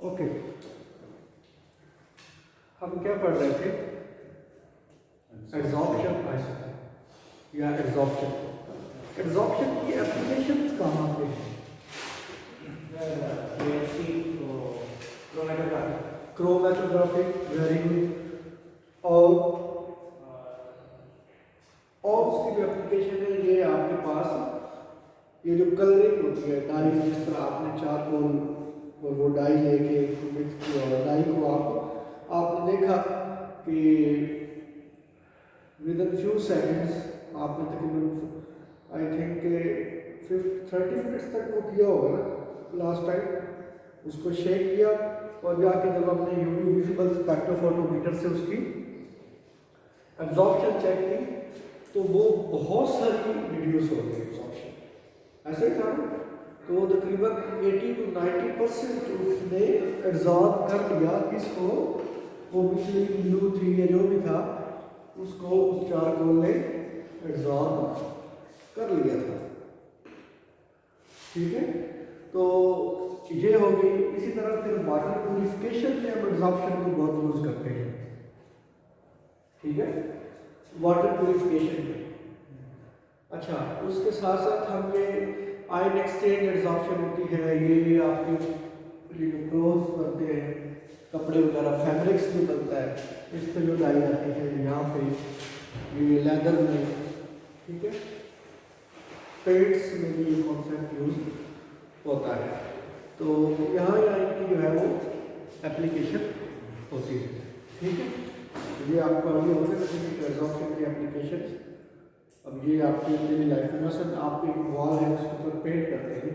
Okay, हम क्या पढ़ रहे थे? एड्जॉर्प्शन या एड्जॉर्प्शन की एप्लीकेशंस कहाँ पे हैं? Chromatography, very good. और उसकी जो एप्लीकेशन है ये आपके पास ये जो कलरिंग होती है, डाई, जिस तरह आपने चारकोल और वो डाई लेके मिक्स किया और डाई को आपने देखा कि विद इन फ्यू सेकेंड्स आपने तकरीबन आई थिंक 30 मिनट्स तक वो किया होगा ना लास्ट टाइम, उसको शेक किया और जाके जब हमने यूवी विजिबल स्पेक्ट्रोफोटोमीटर से उसकी एब्जॉर्प्शन चेक की तो वो बहुत सारी रिड्यूस हो गई एब्जॉर्प्शन, ऐसे ही था ना। तो तकरीबन 80 to 90% उसने एब्जॉर्ब कर लिया किसको, वो पिछली ब्लू थी या जो भी था उसको उस चारकोल ने एब्जॉर्ब कर लिया था, ठीक है। तो ये हो गई। इसी तरह फिर वाटर प्यूरिफिकेशन में हम एब्जॉर्प्शन को बहुत यूज करते हैं, ठीक है, वाटर प्यूरिफिकेशन में। अच्छा, उसके साथ साथ हम ये आयन एक्सचेंज एब्जॉर्प्शन होती है, ये आपके जो क्लोथ्स बनते हैं, कपड़े वगैरह, फैब्रिक्स भी बनता है, इस पर जो डाई आती है यहाँ पे ये लेदर में, ठीक है, पेंट्स में भी ये कॉन्सेप्ट यूज होता है। तो यहाँ इनकी जो है वो एप्लीकेशन होती है, ठीक है। ये आपको अभी होते हैं एब्जॉर्प्शन की एप्लीकेशन। अब ये आपकी डेली लाइफ में मसलन आप एक वॉल है उसके ऊपर पेंट करते हैं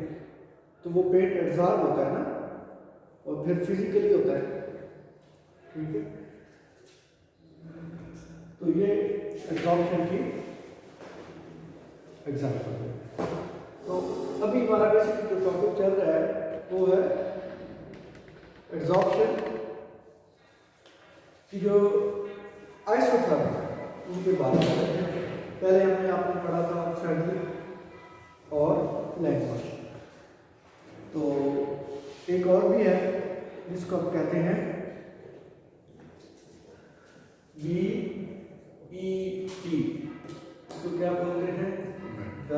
तो वो पेंट एब्जॉर्ब होता है ना और फिर फिजिकली होता है, ठीक है। तो ये एब्जॉर्प्शन की एग्जाम्पल है। तो अभी हमारा बेसिक जो टॉपिक चल रहा है वो है एब्जॉर्प्शन की जो आइसोथर्म उनके बारे में। पहले हमने आपने पढ़ा था सर्दी और लैंग्वेज। तो एक और भी है जिसको हम कहते हैं BET, तो क्या बोलते हैं? द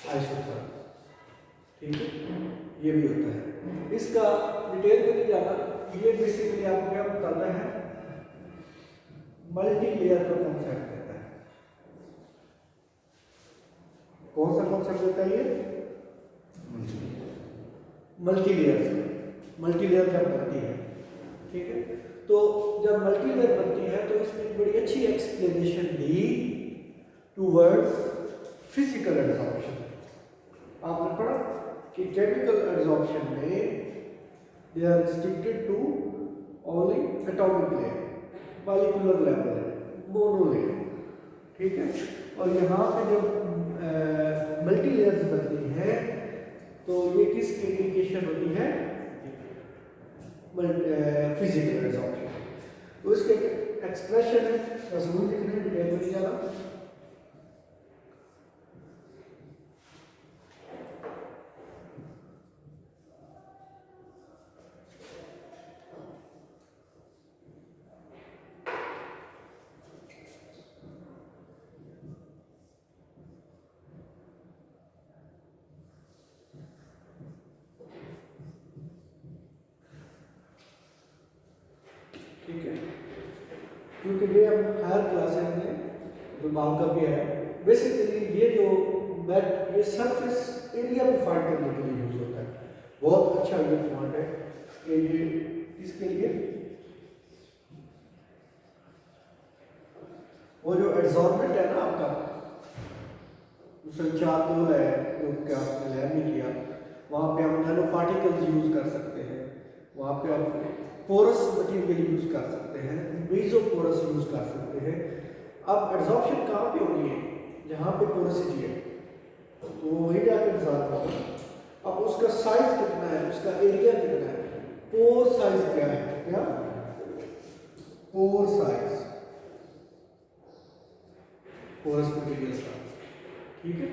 आइसोथर्म, ठीक है, ये भी होता है। इसका डिटेल में नहीं जाना, ये बेसिकली आपको क्या बताता है, मल्टी लेयर का कॉन्सेप्ट देता है। कौन सा कॉन्सेप्ट देता है ये? मल्टी लेयर जब बनती है, ठीक है। तो जब मल्टी लेयर बनती है तो इसमें बड़ी अच्छी एक्सप्लेनेशन दी टूवर्ड्स फिजिकल एब्जॉर्प्शन। आपने पढ़ा कि केमिकल एब्जॉर्प्शन में they are restricted to only atomic layer, molecular level है, मोनो लेयर, ठीक है। और यहाँ पे जब मल्टी लेयर्स बनती है तो ये किसकी इंडिकेशन होती है? Physical absorption. तो इसके एक्सप्रेशन है, जरूर लिखने डिटेल में नहीं जाना। ठीक है, क्योंकि ये हम हायर क्लासेस में जो नाम का भी है, बेसिकली ये जो बैट ये सरफेस एरिया में फाइंड करने के लिए यूज होता है। बहुत अच्छा ये पॉइंट है कि ये इसके लिए वो जो एब्जॉर्बेंट है ना आपका, उसमें चारकोल है जो कि आपने लैब में किया, वहाँ पे हम नैनो पार्टिकल्स यूज कर सकते हैं, वहाँ पे आप पोरस मटेरियल यूज कर सकते हैं, मेसो पोरस यूज कर सकते हैं। अब एब्जॉर्प्शन कहाँ पे होनी है? जहाँ पे पोरोसिटी है तो वही जाकर एब्जॉर्ब होगा। अब उसका साइज कितना है, उसका एरिया कितना है, पोर साइज क्या है, क्या पोर साइज, पोरस मटेरियल का, ठीक है।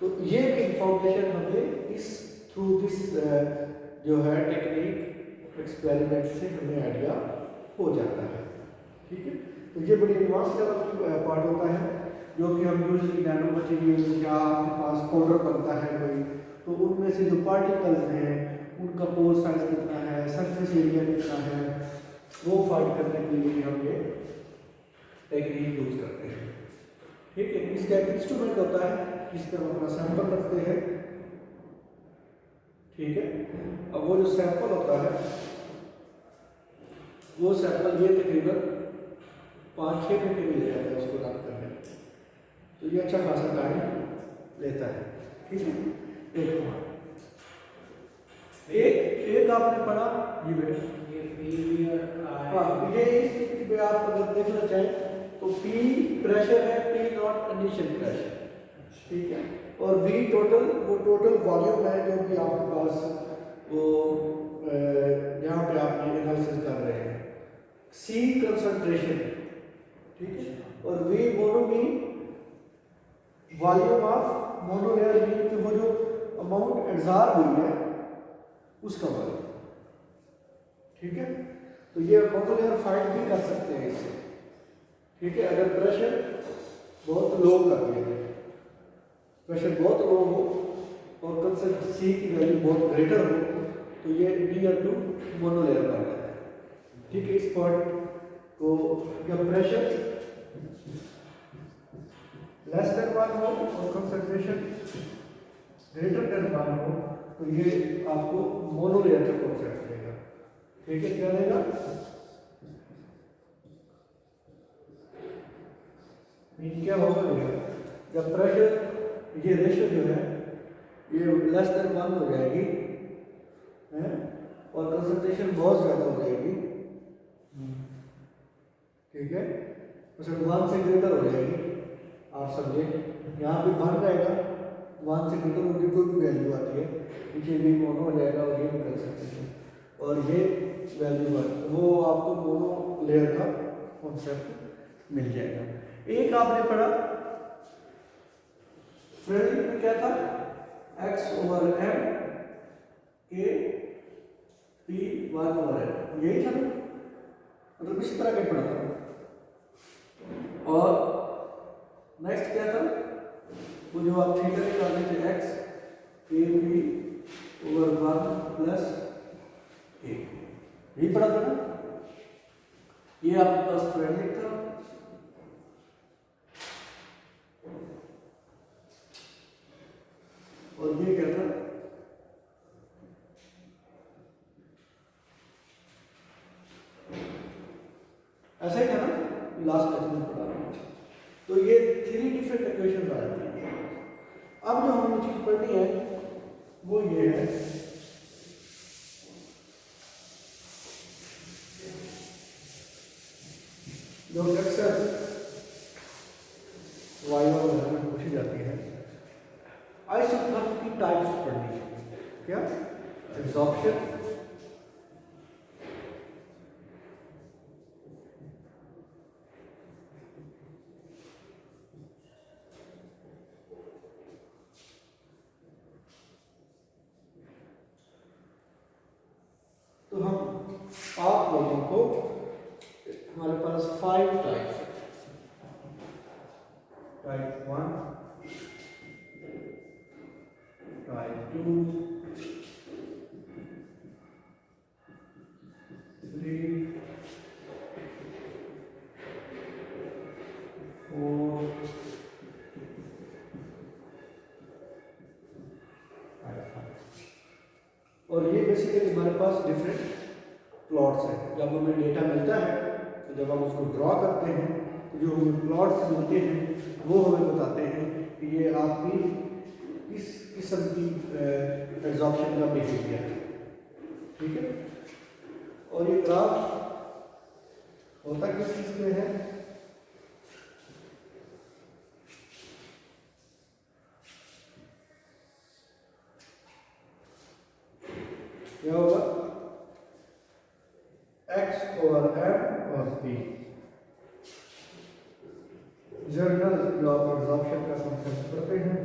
तो ये इंफॉर्मेशन हमें इस थ्रू दिस जो है टेक्निक एक्सपेरिमेंट से हमें आइडिया हो जाता है, ठीक है। तो ये बड़ी एडवांस लेवल की पार्ट होता है जो कि हम यूजली नैनो मटेरियल या आपके पास पाउडर बनता है कोई, तो उनमें से जो पार्टिकल्स हैं उनका पोर साइज कितना है, सरफेस एरिया कितना है, वो फाइंड करने के लिए हम ये टेक्निक यूज करते हैं, ठीक है। इसका एक इंस्ट्रूमेंट होता है, इस पर हम अपना सैंपल रखते हैं, ठीक है। अब वो जो सैंपल होता है वो सैंपल ये तकरीबन 5-6 घंटे मिल जाता है उसको रन करने में, तो ये अच्छा खासा टाइम लेता है, ठीक है। एक आपने पढ़ा ये बेटा, हाँ ये इस आप अगर देखना चाहें तो P प्रेशर है, P नॉट इनिशियल प्रेशर, ठीक है। और V टोटल, वो टोटल वॉल्यूम है जो भी आपके पास वो यहाँ पे आप ये एनालिसिस कर रहे हैं। C कंसंट्रेशन, ठीक है। और V mono mean volume of mono layer, mean कि वो जो अमाउंट एब्जॉर्ब हुई है उसका वॉल्यूम, ठीक है। तो ये मोनो लेयर फाइंड भी कर सकते हैं इससे, ठीक है। अगर प्रेशर बहुत लो कर दिया जाए, प्रेशर बहुत लो हो और कंसंट्रेशन C की वैल्यू बहुत ग्रेटर हो तो ये नियर टू मोनो लेयर बन जाता है, ठीक है। इस पॉइंट को जब प्रेशर लेस देन 1 हो और कंसंट्रेशन ग्रेटर देन 1 हो तो ये आपको मोनो लेयर का कॉन्सेप्ट देगा, ठीक है। क्या देगा, क्या होगा भैया, जब प्रेशर ये रेशियो जो है ये लेस देन 1 हो जाएगी है और कंसंट्रेशन बहुत ज़्यादा हो जाएगी, ठीक है। मतलब 1 से ग्रेटर हो जाएगी, आप समझे, यहाँ पे 1 रहेगा, 1 से ग्रेटर उनकी कोई भी वैल्यू आती है नीचे भी मोनो हो जाएगा और ये भी कर सकते हैं, और ये वैल्यू वो आपको मोनो लेयर का कॉन्सेप्ट मिल जाएगा। एक आपने पढ़ा फ्रेंडली में क्या था, x/m के P1/n, यही था ना, मतलब इसी तरह का पढ़ा था। और नेक्स्ट क्या था, वो जो आप थीटा निकालने थे x P/1 प्लस a, यही पढ़ा था ना। ये आपके पास फ्रेंडली था, और ये क्या था, ऐसा ही था ना, लास्ट लेक्चर में पढ़ा रहा हूँ। तो ये 3 डिफरेंट इक्वेशन आ जाती है। अब जो हमें चीज पढ़नी है वो ये है, जो अक्सर वायु में पूछी जाती है, आइसोथर्म की टाइप्स पढ़नी है, क्या, एब्जॉर्प्शन, तो हम आप लोगों को हमारे पास 5 टाइप्स, टाइप 1, टाइप 2, 3, 4, 5। और ये बेसिकली हमारे पास डिफरेंट प्लॉट्स हैं। जब हमें डेटा मिलता है तो जब हम उसको ड्रॉ करते हैं तो जो हमें प्लॉट्स मिलते हैं वो हमें बताते हैं कि ये आपकी किस किस्म की एब्जॉर्प्शन का बिहेवियर है, ठीक है। और ये ग्राफ होता किस चीज़ में है, क्या होगा, और एम और पी। जनरल जो आप एब्जॉर्प्शन का कॉन्सेप्ट करते हैं,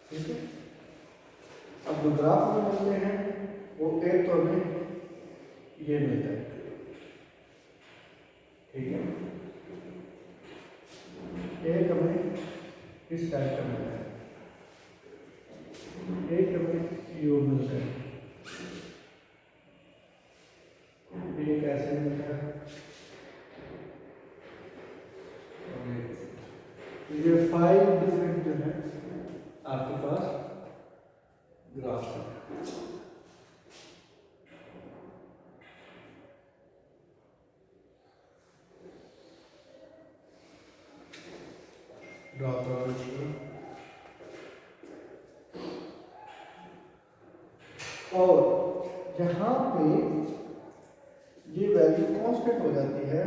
ठीक है। अब जो ग्राफ में मिलते हैं वो एक तो हमें ये मिलता है, ठीक है, एक हमें इस टाइप का मिलता है, एक हमें यू मिलता है, एक ऐसे मिलता है, ये 5 डिफरेंट जो है आपके पास ग्राफ है। और जहां पे ये वैल्यू कांस्टेंट हो जाती है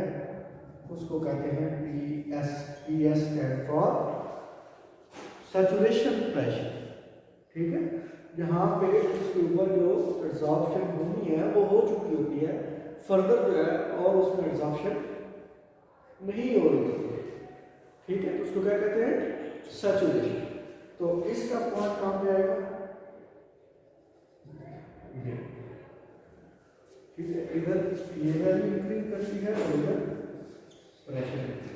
उसको कहते हैं PS. PS stand for saturation pressure, ठीक है। जहाँ पे उसके ऊपर जो एब्जॉर्प्शन होनी है वो हो चुकी होती है, फर्दर जो है और उसमें एब्जॉर्प्शन नहीं हो रही होती है, ठीक है। तो उसको क्या कहते हैं? सैचुरेशन। तो इसका पॉइंट कहाँ पे आएगा? ठीक है, इधर ये वैल्यू इंक्रीज करती है और इधर प्रेशर इंक्रीज।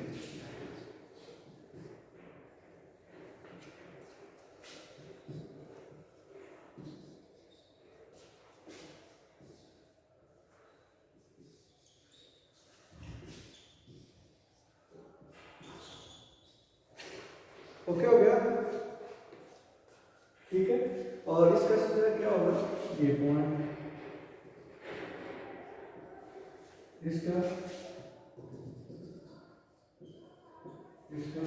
ओके हो गया, ठीक है। और इसका सीधा क्या होगा? ये पॉइंट, इसका इसका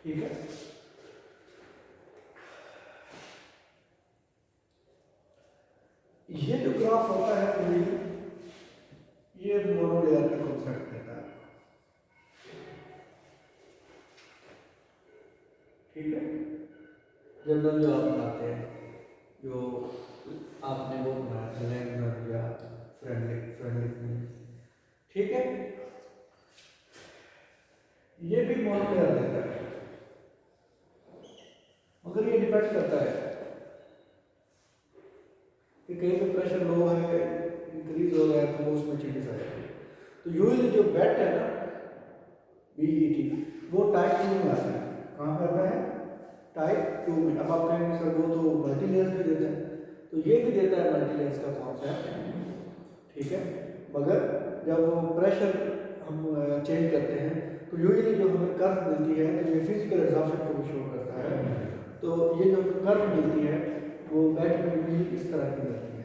ठीक है। ये जो ग्राफ होता है ये मोनोलेयर का कॉन्सेप्ट देता है, ठीक है। जनरल जो आप बनाते हैं, जो आपने वो बनाया था लैंगमैन या फ्रेंडली, ठीक है, ये भी मोनोलेयर देता है, मगर ये डिपेंड करता है कि कहीं पे प्रेशर लो है, इंक्रीज हो रहा है, तो उसमें चेंजेस आ जाएंगे। तो यूजुअली जो बेट है ना बीईटी, वो टाइप 2 में आता है। कहाँ पे आता है? टाइप 2 में। अब आप कहेंगे सर वो तो मल्टीलेयर्स भी देता है, तो ये भी देता है मल्टीलेयर्स का कॉन्सेप्ट, ठीक है। मगर जब वो प्रेशर हम चेंज करते हैं तो यूजुअली जो हमें कर्व मिलती है, तो ये फिजिकल एब्जॉर्प्शन को भी शो करता है। तो ये जो कर्व मिलती है वो बैट में यूजुअली इस तरह की मिलती है,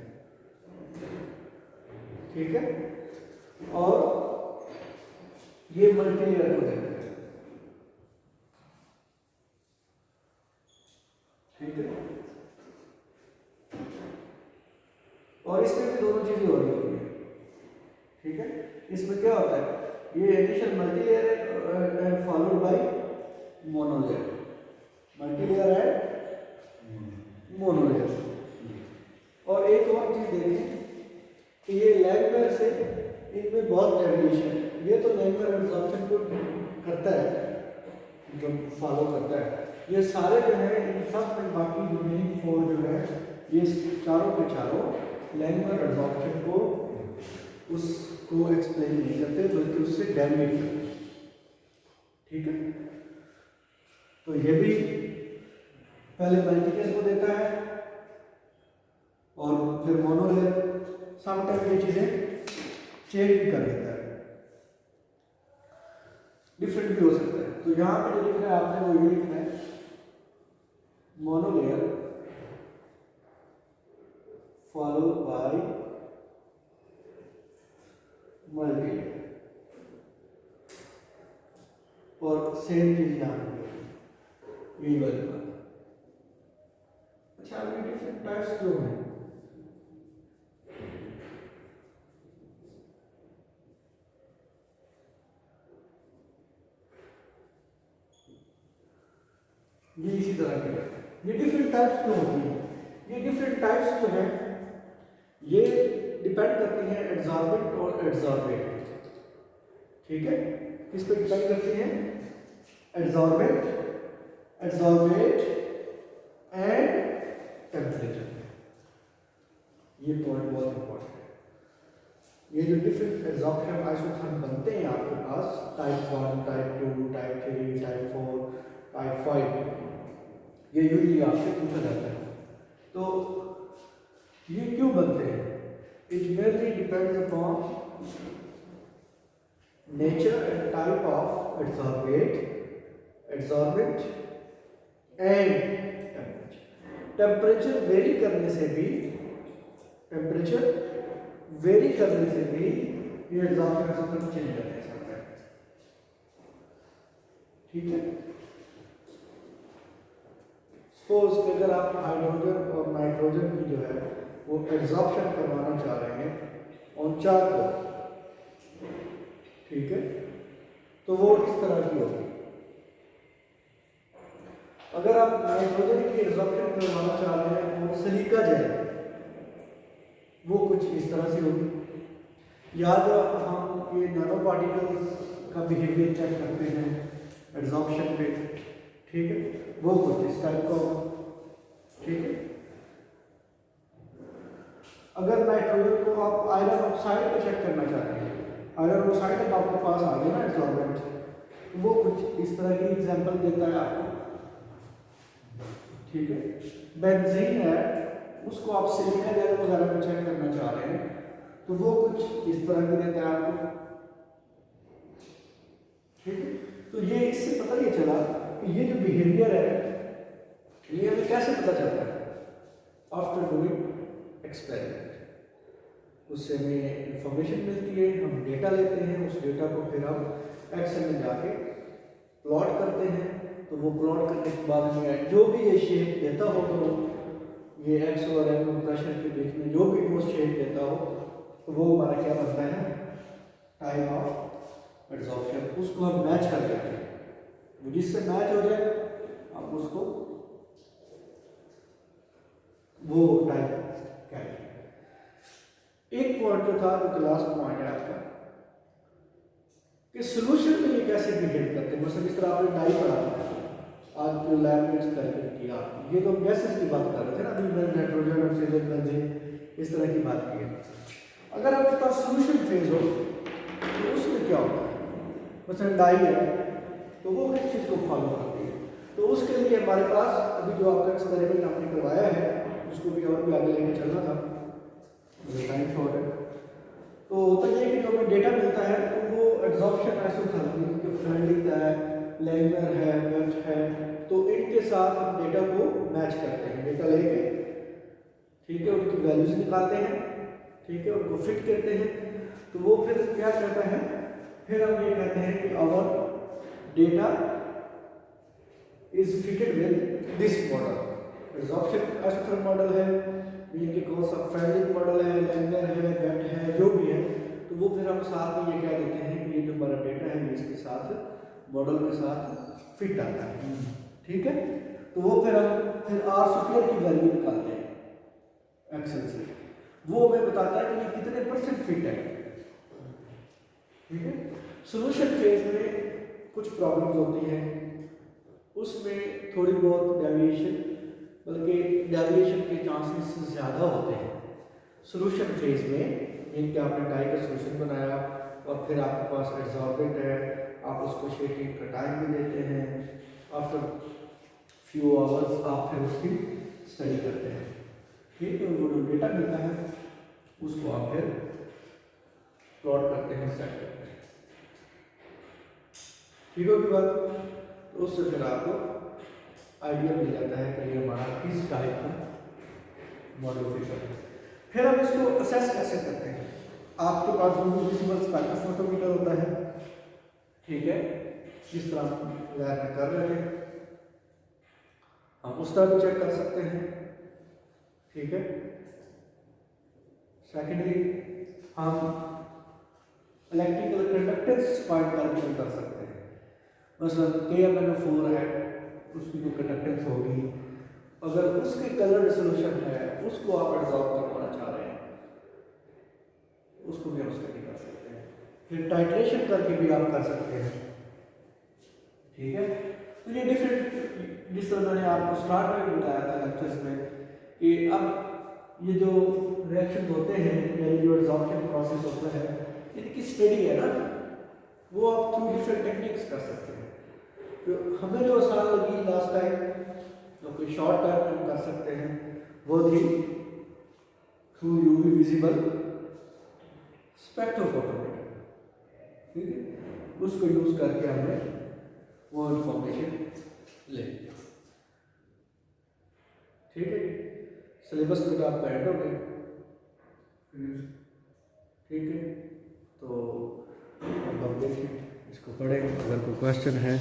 ठीक है। और ये मल्टीलेयर को देता है, ठीक है। और इसमें भी दोनों चीजें हो रही होती है, ठीक है। इसमें क्या होता है? ये इनिशियल मल्टीलेयर है फॉलोड बाय मोनोलेयर, मल्टीलेयर है मोनोलेयर। और एक और चीज देखें कि ये लैंगमैन से इनमें बहुत डेविएशन है। ये तो लैंगमैन एब्जॉर्प्शन को करता है, जो फॉलो करता है, ये सारे जो है इन सब में बाकी रिमेनिंग 4 जो है ये चारों के चारों लैंगमैन एब्जॉर्प्शन को उसको एक्सप्लेन नहीं करते बल्कि उससे डेविएट करते हैं, ठीक है। तो ये भी पहले मल्टीलेयर को देता है और फिर मोनोलेयर। समटाइम ये चीजें चेंज भी कर देता है, डिफरेंट भी हो सकता है। तो यहां पे जो लिखना है आपने वो ये लिखना है मोनोलेयर फॉलो बाय मल्टीलेयर, और सेम चीज यहां पे यही वाली बात, टाइप्स जो हैं, ये इसी तरह के हैं। ये डिफरेंट टाइप्स जो होती हैं, ये डिफरेंट टाइप्स जो हैं ये डिपेंड करती हैं एड्सॉर्बेंट और एड्सॉर्बेट। ठीक है, किस पे डिपेंड करती हैं? Adsorbent, adsorbate and temperature. ये पॉइंट बहुत इंपॉर्टेंट है। ये जो डिफरेंट एब्जॉर्प्शन आइसोथर्म बनते हैं आपके पास, type 1, type 2, type 3, type 4, type 5, ये यूजली आपसे पूछा जाता है। तो ये क्यों बनते हैं? It mainly depends upon nature and type of adsorbent and temperature vary करने से भी, टेम्परेचर वेरी करने से भी ये एड्सॉर्प्शन आइसोथर्म चेंज कर सकता है। ठीक है, सपोज कि अगर आप हाइड्रोजन और नाइट्रोजन की जो है वो एड्सॉर्प्शन करवाना चाह रहे हैं ऑन चार्कोल, ठीक है, तो वो इस तरह की होगी। अगर आप नाइट्रोजन की एड्सॉर्प्शन करवाना चाह रहे हैं और सिलिका जेल, वो कुछ इस तरह से होगी। या जो हम ये नैनो पार्टिकल्स का बिहेवियर चेक करते हैं एड्सॉर्प्शन पे, ठीक है, वो कुछ इस टाइप का होगा। ठीक है, अगर नाइट्रोजन को आप आयरन ऑक्साइड पे चेक करना चाहते हैं, आयरन ऑक्साइड अब आपके पास आ गया ना एड्सॉर्बेंट, वो कुछ इस तरह की एग्जांपल देता है आपको। ठीक है, बेंजीन है, उसको आप सिलिका जेल वगैरह में चेक करना चाह रहे हैं तो वो कुछ इस तरह की देता है आपको। ठीक है, तो ये इससे पता ये चला कि ये जो बिहेवियर है ये हमें कैसे पता चलता है? आफ्टर डूइंग एक्सपेरिमेंट, उससे हमें इंफॉर्मेशन मिलती है, हम डेटा लेते हैं, उस डेटा को फिर हम एक्सेल में जाके प्लॉट करते हैं। तो वो प्लॉट करने के बाद हमें जो भी ये शेप देता हो, तो ये एक्स और एम प्रेशर के बीच में जो भी वो शेप देता हो, तो वो हमारा क्या बनता है? Time of adsorption. उसको हम मैच कर देते हैं, वो जिससे मैच हो जाए आप उसको वो टाइप क्या है। एक पॉइंट जो था, जो क्लास पॉइंट है आपका, कि सोल्यूशन में ये कैसे बिहेव करते हैं। मतलब इस तरह आपने डाई पढ़ा, आज जो लैब में एक्सपेरिमेंट किया, ये तो गैसेस की बात कर रहे थे ना, अभी मैंने नाइट्रोजन, ऑक्सीजन, बेंजीन इस तरह की बात की है। अगर आपके पास सोल्यूशन फेज हो तो उसमें क्या होता है? मतलब डाई है तो वो किस चीज़ को फॉलो करती है। तो उसके लिए हमारे पास अभी जो आपका एक्सपेरिमेंट आपने करवाया है उसको भी और भी आगे लेके चलना था, मुझे टाइम शॉर्ट है। तो होता ये कि जो हमें डेटा मिलता है तो वो एड्सॉर्प्शन आइसोथर्म, जो फ्रेंडली है, लैमिनर है, वेट है, तो इनके साथ हम डेटा को मैच करते हैं। डेटा लेके, ठीक है, उनकी वैल्यूज निकालते हैं, ठीक है, उनको फिट करते हैं। तो वो फिर क्या कहता है, फिर हम ये कहते हैं कि our data is fitted with this model. Adsorption isotherm model है, इनके कौन सा फ्रेंडली मॉडल है, लैमिनर है, वेट है, जो भी है, तो वो फिर हम साथ में ये क्या देते हैं कि ये जो हमारा डेटा है ये इसके साथ मॉडल के साथ फिट आता है। ठीक है, तो वो फिर हम फिर आर स्क्वायर की वैल्यू निकालते हैं एक्सेल से, वो हमें बताता है कि ये कितने परसेंट फिट है। ठीक है, सॉल्यूशन फेज में कुछ प्रॉब्लम्स होती हैं, उसमें थोड़ी बहुत डेविएशन, बल्कि डेविएशन के चांसेस ज़्यादा होते हैं सॉल्यूशन फेज में। इनके आपने डाई का सॉल्यूशन बनाया और फिर आपके पास एड्सॉर्बेंट है, आप उसको शेकिंग का टाइम भी देते हैं, आफ्टर फ्यू आवर्स आप फिर उसकी स्टडी करते हैं। ठीक है, वो जो डेटा मिलता है उसको आप फिर प्लॉट करते हैं, सेट करते हैं। ठीक होगी बात? तो उससे फिर आपको आइडिया मिल जाता है कि ये हमारा किस टाइप का मॉडिफिकेशन है। फिर हम इसको असेस कैसे करते हैं? आपके पास विजिबल स्पेक्ट्रोफोटोमीटर होता है, ठीक है, जिस तरह हम लैब में कर रहे हैं, हम उस तरह भी चेक कर सकते हैं। ठीक है। सेकेंडली हम इलेक्ट्रिकल कंडक्टेंस फाइंड करके भी कर सकते हैं। मसलन KMnO4 है, उसकी जो कंडक्टेंस होगी, अगर उसके कलर सोल्यूशन है उसको आप एब्जॉर्ब करवाना चाह रहे हैं, उसको भी हम स्टडी कर सकते हैं। फिर टाइट्रेशन करके भी आप कर सकते हैं। ठीक है। तो ये डिफरेंट, जिस तरह मैंने आपको स्टार्ट में बताया था लेक्चर्स में कि अब ये जो रिएक्शन होते हैं या ये जो एब्जॉर्प्शन प्रोसेस होता है, इनकी स्टडी है ना, वो आप थ्रू डिफरेंट टेक्निक्स कर सकते हैं। तो हमें जो आसान लगी लास्ट टाइम, तो कोई शॉर्ट टाइम में हम कर सकते हैं, वो थी थ्रू यूवी विजिबल स्पेक्ट्रोफोटोमीटर। ठीक है, उसको यूज करके हमने वो इंफॉर्मेशन ले। ठीक है, सिलेबस में आपका एड हो गया। ठीक है, तो अब आप देखें, इसको पढ़ें, अगर कोई क्वेश्चन है